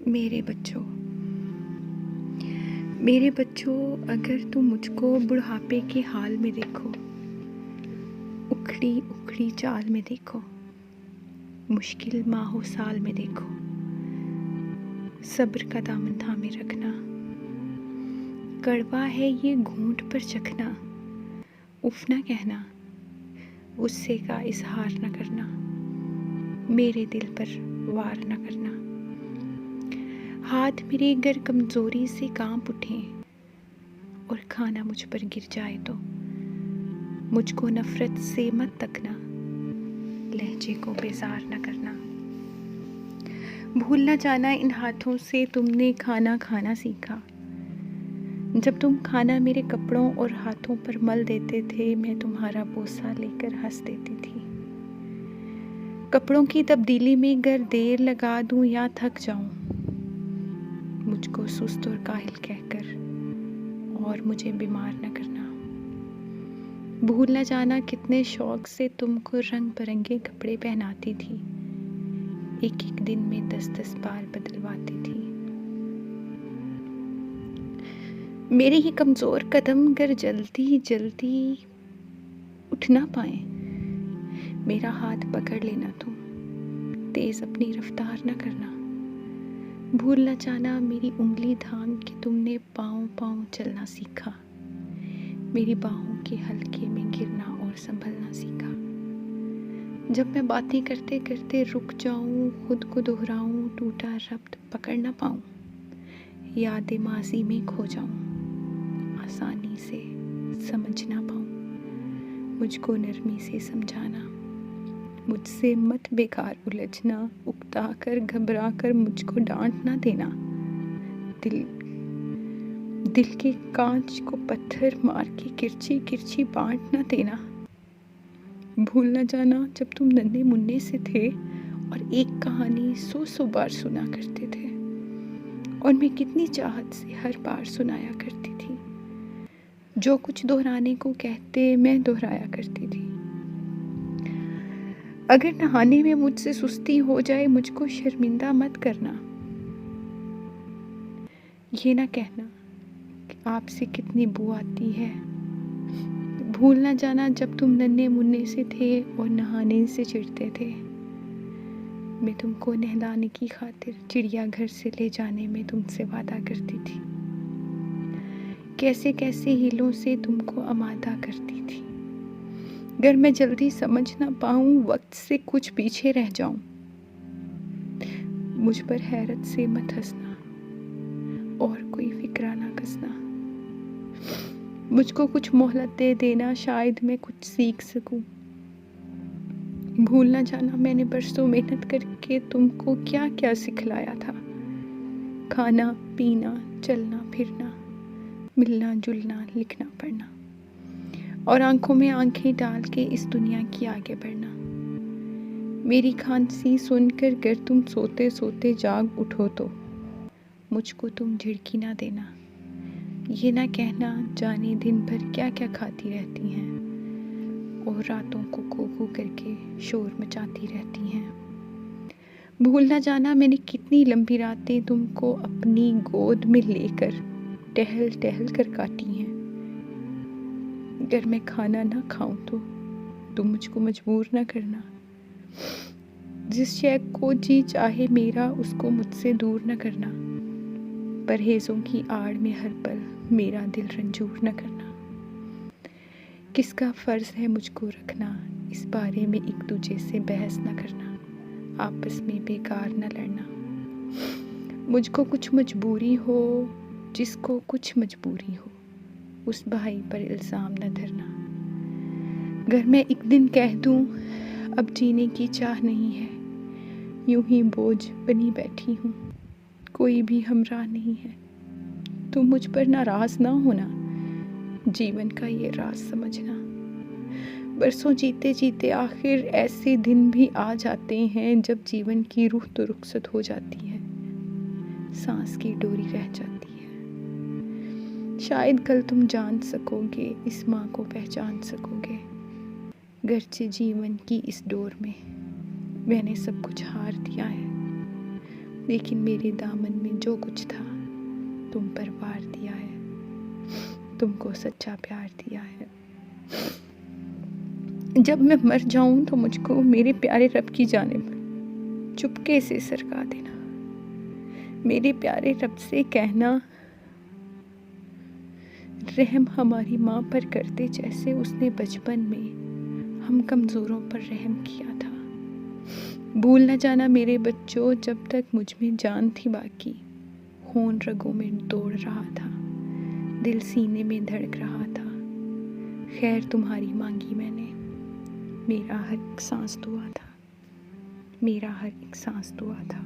मेरे बच्चों, मेरे बच्चों, अगर तुम मुझको बुढ़ापे के हाल में देखो, उखड़ी उखड़ी चाल में देखो, मुश्किल माहो साल में देखो, सब्र का दामन थामे रखना। कड़वा है ये घूंट पर चखना, उफ ना कहना, गुस्से का इजहार न करना, मेरे दिल पर वार न करना। हाथ मेरे अगर कमजोरी से कांप उठें और खाना मुझ पर गिर जाए तो मुझको नफरत से मत तकना, लहजे को बेजार न करना। भूल न जाना इन हाथों से तुमने खाना खाना सीखा। जब तुम खाना मेरे कपड़ों और हाथों पर मल देते थे, मैं तुम्हारा बोसा लेकर हंस देती थी। कपड़ों की तब्दीली में अगर देर लगा दूं या थक जाऊं, मुझको सुस्त और काहिल कहकर और मुझे बीमार न करना। भूल न जाना कितने शौक से तुमको रंग बिरंगे कपड़े पहनाती थी, एक एक दिन में 10-10 बार बदलवाती थी। मेरे ही कमजोर कदम अगर जल्दी जल्दी उठ ना पाए, मेरा हाथ पकड़ लेना तुम, तेज अपनी रफ्तार न करना। भूल न जाना मेरी उंगली थाम के तुमने पाँव पाँव चलना सीखा, मेरी बाहों के हल्के में गिरना और संभलना सीखा। जब मैं बातें करते करते रुक जाऊं, खुद को दोहराऊं, टूटा रब्त पकड़ ना पाऊं, यादें माजी में खो जाऊं, आसानी से समझ ना पाऊं, मुझको नरमी से समझाना। मुझसे मत बेकार उलझना, उकता कर घबरा कर मुझको डांट ना देना। दिल के कांच को पत्थर मार के किरची किरची बांट ना देना। भूल न जाना जब तुम नन्हे मुन्ने से थे और एक कहानी 100 बार सुना करते थे, और मैं कितनी चाहत से हर बार सुनाया करती थी। जो कुछ दोहराने को कहते मैं दोहराया करती थी। अगर नहाने में मुझसे सुस्ती हो जाए, मुझको शर्मिंदा मत करना। ये ना कहना कि आपसे कितनी बू आती है। भूल ना जाना जब तुम नन्हे मुन्ने से थे और नहाने से चिढ़ते थे, मैं तुमको नहलाने की खातिर चिड़ियाघर से ले जाने में तुमसे वादा करती थी। कैसे कैसे हीलों से तुमको आमादा करती थी। अगर मैं जल्दी समझ ना पाऊं, वक्त से कुछ पीछे रह जाऊं, मुझ पर हैरत से मत हंसना और कोई फिक्रा ना कसना। मुझको कुछ मोहलत दे देना, शायद मैं कुछ सीख सकूं। भूल ना जाना मैंने बरसों मेहनत करके तुमको क्या क्या सिखलाया था। खाना पीना, चलना फिरना, मिलना जुलना, लिखना पढ़ना, और आंखों में आंखें डाल के इस दुनिया की आगे बढ़ना। मेरी खांसी सुनकर अगर तुम सोते सोते जाग उठो तो मुझको तुम झिड़की ना देना। ये ना कहना जाने दिन भर क्या क्या खाती रहती हैं और रातों को कू करके शोर मचाती रहती हैं। भूल ना जाना मैंने कितनी लंबी रातें तुमको अपनी गोद में लेकर टहल टहल कर काटी हैं। अगर मैं खाना ना खाऊं तो तुम मुझको मजबूर ना करना। जिस शय को जी चाहे मेरा, उसको मुझसे दूर न करना। परहेजों की आड़ में हर पल मेरा दिल रंजूर न करना। किसका फर्ज है मुझको रखना, इस बारे में एक दूजे से बहस न करना, आपस में बेकार न लड़ना। मुझको कुछ मजबूरी हो, जिसको कुछ मजबूरी हो, उस भाई पर इल्ज़ाम न धरना। अगर मैं एक दिन कह दूं अब जीने की चाह नहीं है, यूं ही बोझ बनी बैठी हूँ, कोई भी हमराह नहीं है, तो मुझ पर नाराज ना होना, जीवन का ये राज समझना। बरसों जीते जीते आखिर ऐसे दिन भी आ जाते हैं जब जीवन की रूह तो रुखसत हो जाती है, सांस की डोरी रह जाती है। शायद कल तुम जान सकोगे, इस माँ को पहचान सकोगे। गर्चे जीवन की इस डोर में मैंने सब कुछ हार दिया है, लेकिन मेरे दामन में जो कुछ था तुम पर वार दिया है, तुमको सच्चा प्यार दिया है। जब मैं मर जाऊं तो मुझको मेरे प्यारे रब की जानिब चुपके से सरका देना, मेरे प्यारे रब से कहना, रहम हमारी माँ पर करते जैसे उसने बचपन में हम कमज़ोरों पर रहम किया था। भूल न जाना मेरे बच्चों, जब तक मुझ में जान थी बाकी, खून रगों में दौड़ रहा था, दिल सीने में धड़क रहा था। खैर तुम्हारी मांगी मैंने, मेरा हर एक सांस दुआ था, मेरा हर एक सांस दुआ था।